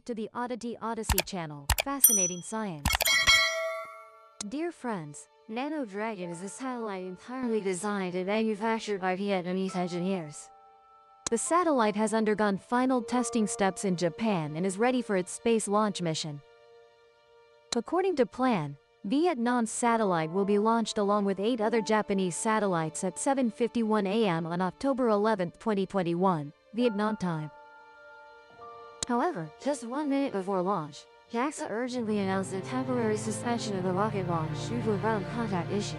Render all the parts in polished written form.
to the Odyssey channel, fascinating science. Dear friends, NanoDragon is a satellite entirely designed and manufactured by Vietnamese engineers. The satellite has undergone final testing steps in Japan and is ready for its space launch mission. According to plan, Vietnam's satellite will be launched along with 8 other Japanese satellites at 7:51 a.m. on October 11, 2021, Vietnam time. However, just 1 minute before launch, JAXA urgently announced a temporary suspension of the rocket launch due to a ground contact issue.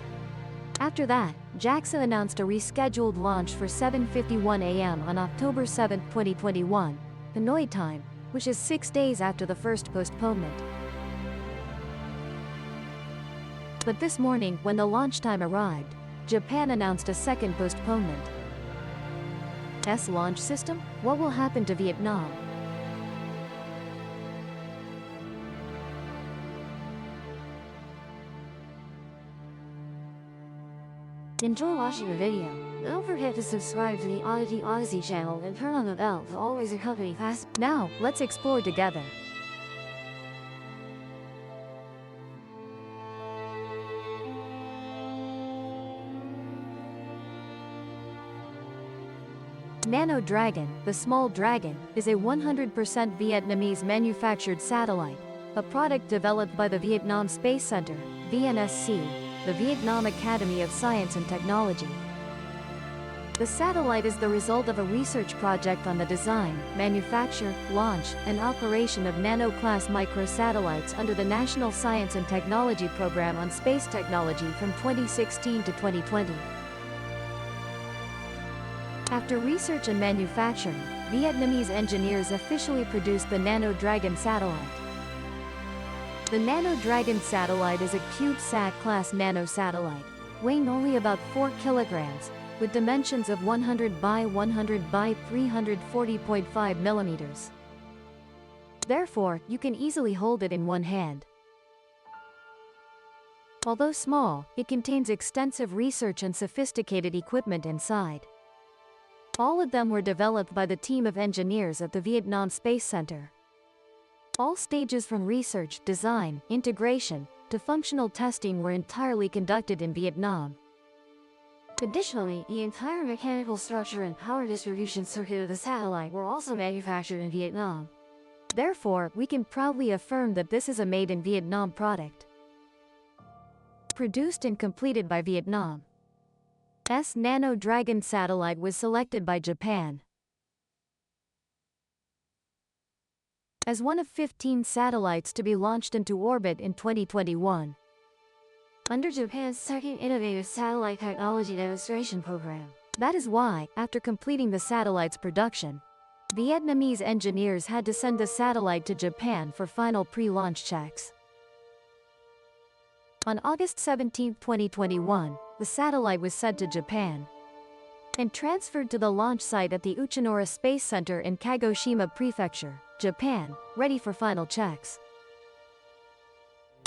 After that, JAXA announced a rescheduled launch for 7:51 a.m. on October 7, 2021, Hanoi time, which is 6 days after the first postponement. But this morning, when the launch time arrived, Japan announced a second postponement. Launch system? What will happen to Vietnam? Enjoy watching the video. Don't forget to subscribe to the Odyssey channel and turn on the bell to always accompany fast. Now, let's explore together. NanoDragon, the small dragon, is a 100% Vietnamese manufactured satellite, a product developed by the Vietnam Space Center, VNSC, the Vietnam Academy of Science and Technology. The satellite is the result of a research project on the design, manufacture, launch, and operation of nano-class microsatellites under the National Science and Technology Program on Space Technology from 2016 to 2020. After research and manufacturing, Vietnamese engineers officially produced the NanoDragon satellite. The NanoDragon satellite is a CubeSat-class nanosatellite, weighing only about 4 kilograms, with dimensions of 100 by 100 by 340.5 millimeters. Therefore, you can easily hold it in one hand. Although small, it contains extensive research and sophisticated equipment inside. All of them were developed by the team of engineers at the Vietnam Space Center. All stages from research, design, integration, to functional testing were entirely conducted in Vietnam. Additionally, the entire mechanical structure and power distribution circuit of the satellite were also manufactured in Vietnam. Therefore, we can proudly affirm that this is a made-in-Vietnam product. Produced and completed by Vietnam. NanoDragon satellite was selected by Japan as one of 15 satellites to be launched into orbit in 2021. Under Japan's second innovative satellite technology demonstration program. That is why, after completing the satellite's production, Vietnamese engineers had to send the satellite to Japan for final pre-launch checks. On August 17, 2021, the satellite was sent to Japan and transferred to the launch site at the Uchinori Space Center in Kagoshima Prefecture, Japan, ready for final checks.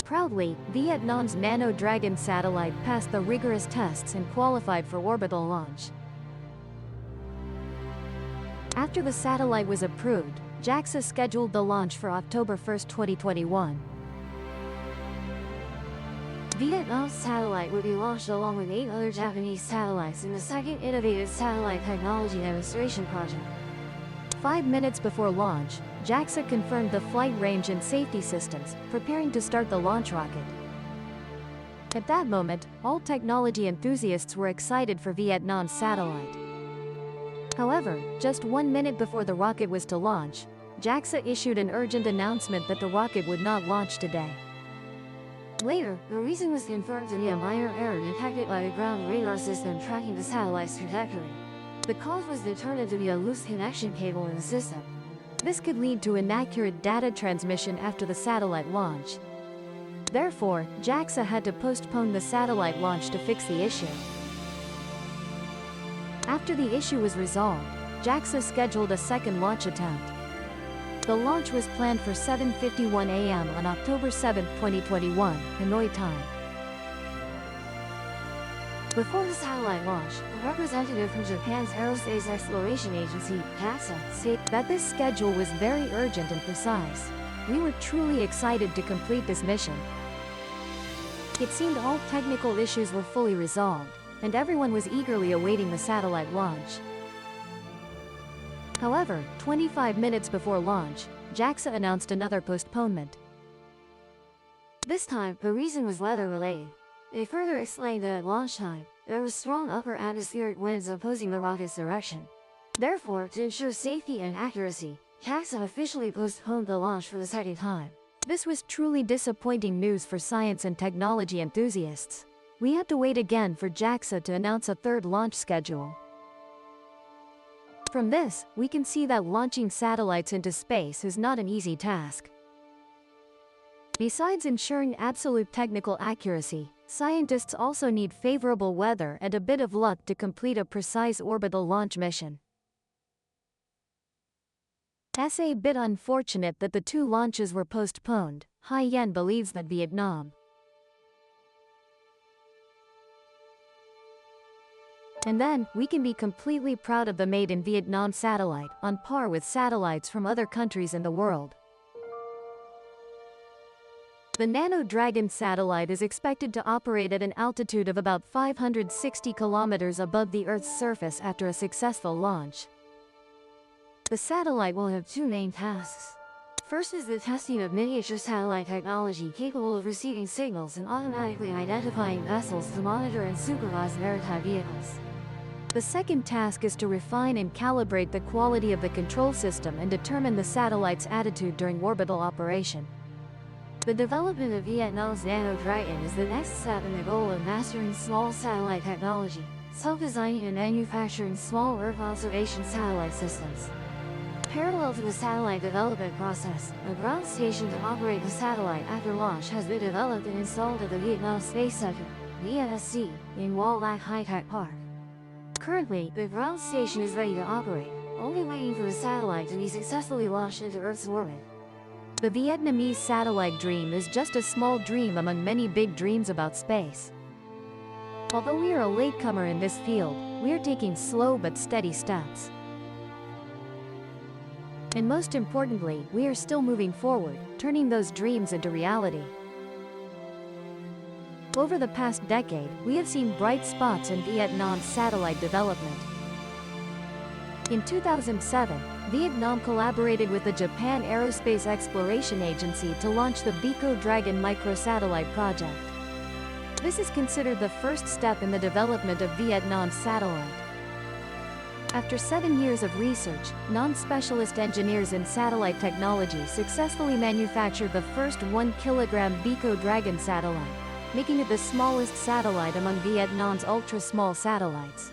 Proudly, Vietnam's NanoDragon satellite passed the rigorous tests and qualified for orbital launch. After the satellite was approved, JAXA scheduled the launch for October 1, 2021. Vietnam's satellite would be launched along with 8 other Japanese satellites in the second innovative satellite technology demonstration project. 5 minutes before launch, JAXA confirmed the flight range and safety systems, preparing to start the launch rocket. At that moment, all technology enthusiasts were excited for Vietnam's satellite. However, just 1 minute before the rocket was to launch, JAXA issued an urgent announcement that the rocket would not launch today. Later, the reason was confirmed to be a minor error detected by the ground radar system tracking the satellite's trajectory. The cause was determined to be a loose connection cable in the system. This could lead to inaccurate data transmission after the satellite launch. Therefore, JAXA had to postpone the satellite launch to fix the issue. After the issue was resolved, JAXA scheduled a second launch attempt. The launch was planned for 7:51 a.m. on October 7, 2021, Hanoi time. Before the satellite launch, a representative from Japan's Aerospace Exploration Agency, NASA, stated that this schedule was very urgent and precise. We were truly excited to complete this mission. It seemed all technical issues were fully resolved, and everyone was eagerly awaiting the satellite launch. However, 25 minutes before launch, JAXA announced another postponement. This time, the reason was weather-related. They further explained that at launch time, there was strong upper atmospheric winds opposing the rocket's direction. Therefore, to ensure safety and accuracy, JAXA officially postponed the launch for the second time. This was truly disappointing news for science and technology enthusiasts. We had to wait again for JAXA to announce a third launch schedule. From this, we can see that launching satellites into space is not an easy task. Besides ensuring absolute technical accuracy, scientists also need favorable weather and a bit of luck to complete a precise orbital launch mission. It's a bit unfortunate that the two launches were postponed. Hai Yen believes that Vietnam. And then, we can be completely proud of the Made in Vietnam satellite, on par with satellites from other countries in the world. The NanoDragon satellite is expected to operate at an altitude of about 560 kilometers above the Earth's surface after a successful launch. The satellite will have two main tasks. First is the testing of miniature satellite technology capable of receiving signals and automatically identifying vessels to monitor and supervise maritime vehicles. The second task is to refine and calibrate the quality of the control system and determine the satellite's attitude during orbital operation. The development of Vietnam's NanoDragon is the next step in the goal of mastering small satellite technology, self-designing and manufacturing small Earth observation satellite systems. Parallel to the satellite development process, a ground station to operate the satellite after launch has been developed and installed at the Vietnam Space Center, VNSC, in Hoa Lai High-Tech Park. Currently, the ground station is ready to operate, only waiting for the satellite to be successfully launched into Earth's orbit. The Vietnamese satellite dream is just a small dream among many big dreams about space. Although we are a latecomer in this field, we are taking slow but steady steps. And most importantly, we are still moving forward, turning those dreams into reality. Over the past decade, we have seen bright spots in Vietnam's satellite development. In 2007, Vietnam collaborated with the Japan Aerospace Exploration Agency to launch the NanoDragon microsatellite project. This is considered the first step in the development of Vietnam's satellite. After 7 years of research, non-specialist engineers in satellite technology successfully manufactured the first 1 kilogram NanoDragon satellite, making it the smallest satellite among Vietnam's ultra-small satellites.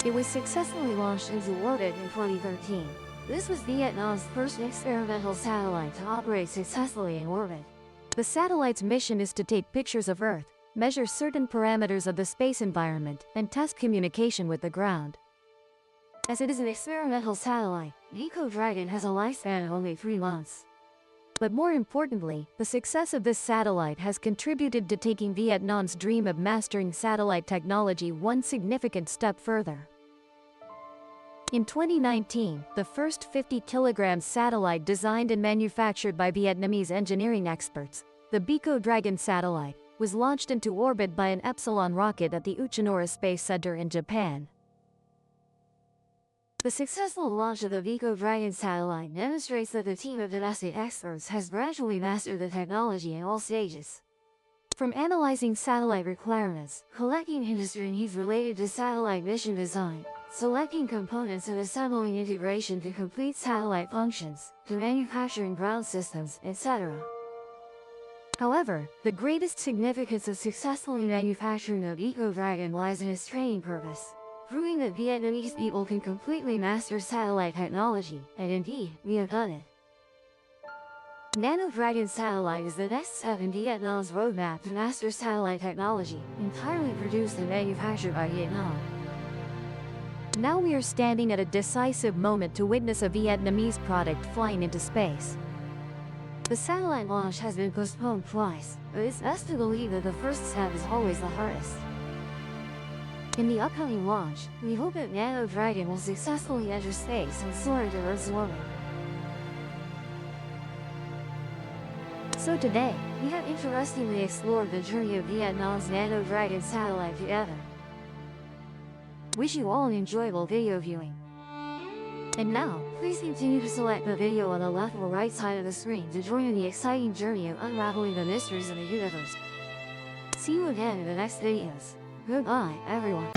It was successfully launched into orbit in 2013. This was Vietnam's first experimental satellite to operate successfully in orbit. The satellite's mission is to take pictures of Earth, measure certain parameters of the space environment, and test communication with the ground. As it is an experimental satellite, NanoDragon has a lifespan of only 3 months. But more importantly, the success of this satellite has contributed to taking Vietnam's dream of mastering satellite technology one significant step further. In 2019, the first 50-kilogram satellite designed and manufactured by Vietnamese engineering experts, the NanoDragon satellite, was launched into orbit by an Epsilon rocket at the Uchinori Space Center in Japan. The successful launch of the NanoDragon satellite demonstrates that the team of domestic experts has gradually mastered the technology in all stages. From analyzing satellite requirements, collecting industry needs related to satellite mission design, selecting components and assembling integration to complete satellite functions, to manufacturing ground systems, etc. However, the greatest significance of successfully manufacturing the NanoDragon lies in its training purpose, proving that Vietnamese people can completely master satellite technology, and indeed, we have done it. NanoDragon satellite is the next step in Vietnam's roadmap to master satellite technology, entirely produced and manufactured by Vietnam. Now we are standing at a decisive moment to witness a Vietnamese product flying into space. The satellite launch has been postponed twice, but it's best to believe that the first step is always the hardest. In the upcoming launch, we hope that NanoDragon will successfully enter space and soar into Earth's orbit. So today, we have interestingly explored the journey of Vietnam's NanoDragon satellite together. Wish you all an enjoyable video viewing. And now, please continue to select the video on the left or right side of the screen to join in the exciting journey of unraveling the mysteries of the universe. See you again in the next videos. Goodbye, everyone.